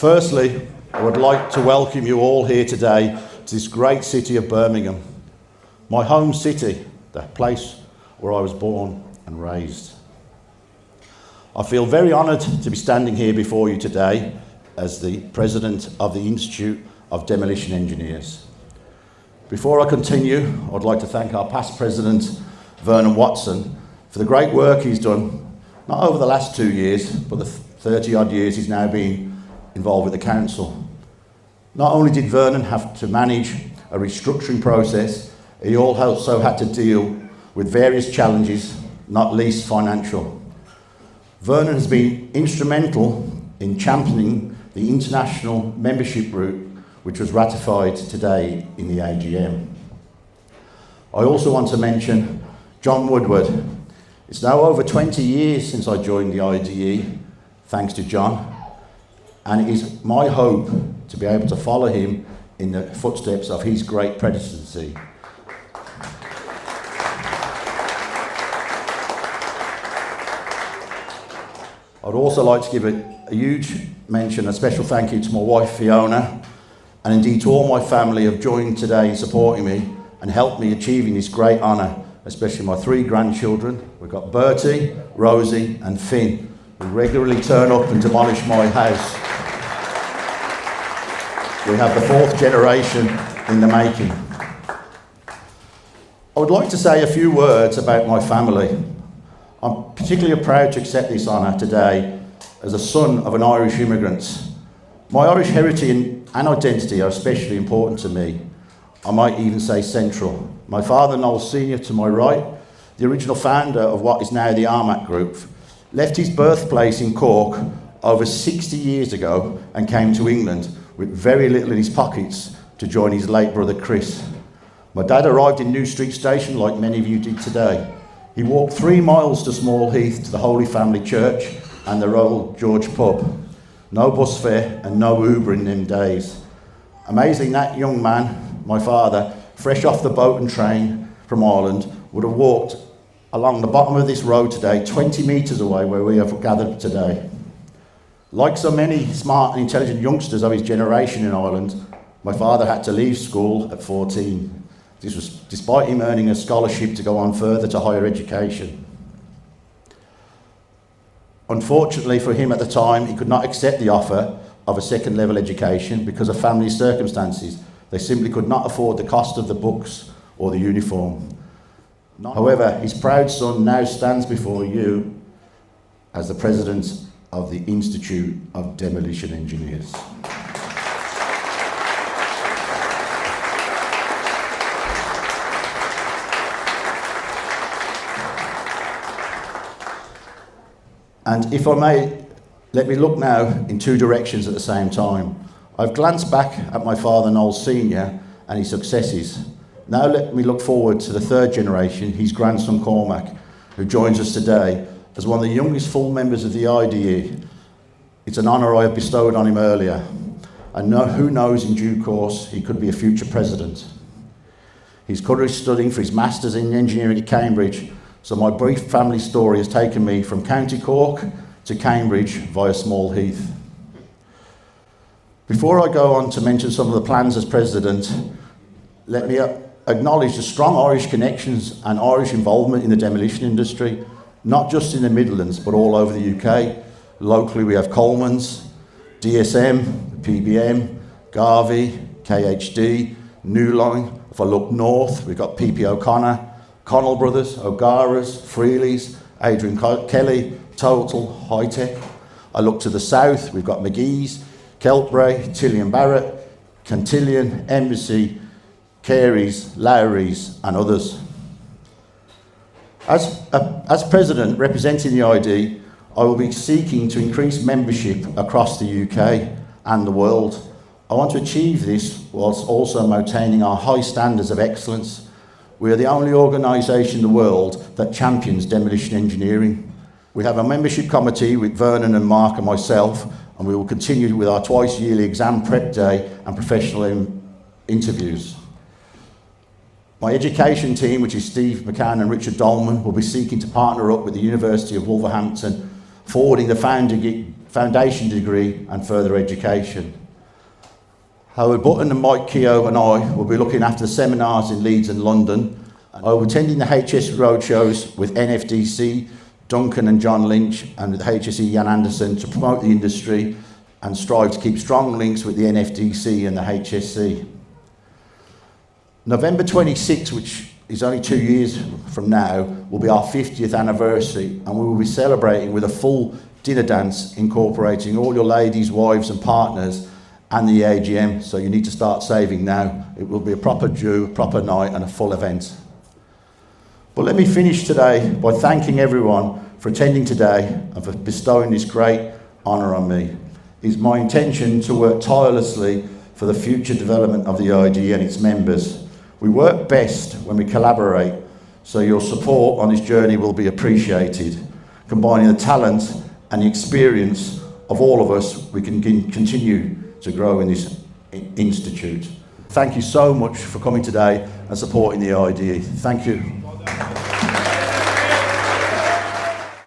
Firstly, I would like to welcome you all here today to this great city of Birmingham, my home city, the place where I was born and raised. I feel very honoured to be standing here before you today as the President of the Institute of Demolition Engineers. Before I continue, I'd like to thank our past President, Vernon Watson, for the great work he's done, not over the last 2 years, but the 30-odd years he's now been involved with the Council. Not only did Vernon have to manage a restructuring process, he also had to deal with various challenges, not least financial. Vernon has been instrumental in championing the international membership route, which was ratified today in the AGM. I also want to mention John Woodward. It's now over 20 years since I joined the IDE, thanks to John, and it is my hope to be able to follow him in the footsteps of his great predecessor. I'd also like to give a huge mention, a special thank you to my wife Fiona, and indeed to all my family who have joined today in supporting me and helped me achieving this great honour, especially my 3 grandchildren. We've got Bertie, Rosie and Finn, who regularly turn up and demolish my house. We have the 4th generation in the making. I would like to say a few words about my family. I'm particularly proud to accept this honour today as a son of an Irish immigrant. My Irish heritage and identity are especially important to me. I might even say central. My father, Noel Sr., to my right, the original founder of what is now the Armac Group, left his birthplace in Cork over 60 years ago and came to England with very little in his pockets to join his late brother Chris. My dad arrived in New Street Station like many of you did today. He walked 3 miles to Small Heath to the Holy Family Church and the Royal George pub. No bus fare and no Uber in them days. Amazing, that young man, my father, fresh off the boat and train from Ireland, would have walked along the bottom of this road today, 20 metres away where we have gathered today. Like so many smart and intelligent youngsters of his generation in Ireland, my father had to leave school at 14. This was despite him earning a scholarship to go on further to higher education. Unfortunately for him at the time, he could not accept the offer of a second level education because of family circumstances. They simply could not afford the cost of the books or the uniform. However, his proud son now stands before you as the President of the Institute of Demolition Engineers. And if I may, let me look now in 2 directions at the same time. I've glanced back at my father Noel Sr. and his successes. Now let me look forward to the 3rd generation, his grandson Cormac, who joins us today as one of the youngest full members of the IDE. It's an honour I have bestowed on him earlier. And who knows, in due course, he could be a future president. He's currently studying for his Masters in Engineering at Cambridge, so my brief family story has taken me from County Cork to Cambridge via Small Heath. Before I go on to mention some of the plans as President, let me acknowledge the strong Irish connections and Irish involvement in the demolition industry, not just in the Midlands, but all over the UK. Locally, we have Coleman's, DSM, PBM, Garvey, KHD, New Line. If I look north, we've got PP O'Connor, Connell Brothers, O'Gara's, Freely's, Adrian Kelly, Total, High Tech. I look to the south, we've got McGee's, Keltbray, Tillian Barrett, Cantilian, Embassy, Carey's, Lowry's and others. As President representing the ID, I will be seeking to increase membership across the UK and the world. I want to achieve this whilst also maintaining our high standards of excellence. We are the only organisation in the world that champions demolition engineering. We have a membership committee with Vernon and Mark and myself, and we will continue with our twice yearly exam prep day and professional interviews. My education team, which is Steve McCann and Richard Dolman, will be seeking to partner up with the University of Wolverhampton, forwarding the foundation degree and further education. Howard Button and Mike Keogh and I will be looking after the seminars in Leeds and London. I will be attending the HS roadshows with NFDC, Duncan and John Lynch, and with HSE Jan Anderson to promote the industry and strive to keep strong links with the NFDC and the HSC. November 26, which is only 2 years from now, will be our 50th anniversary, and we will be celebrating with a full dinner dance incorporating all your ladies, wives and partners and the AGM, so you need to start saving now. It will be a proper do, proper night and a full event. But let me finish today by thanking everyone for attending today and for bestowing this great honour on me. It's my intention to work tirelessly for the future development of the IDE and its members. We work best when we collaborate, so your support on this journey will be appreciated. Combining the talent and the experience of all of us, we can continue to grow in this institute. Thank you so much for coming today and supporting the IDE. Thank you.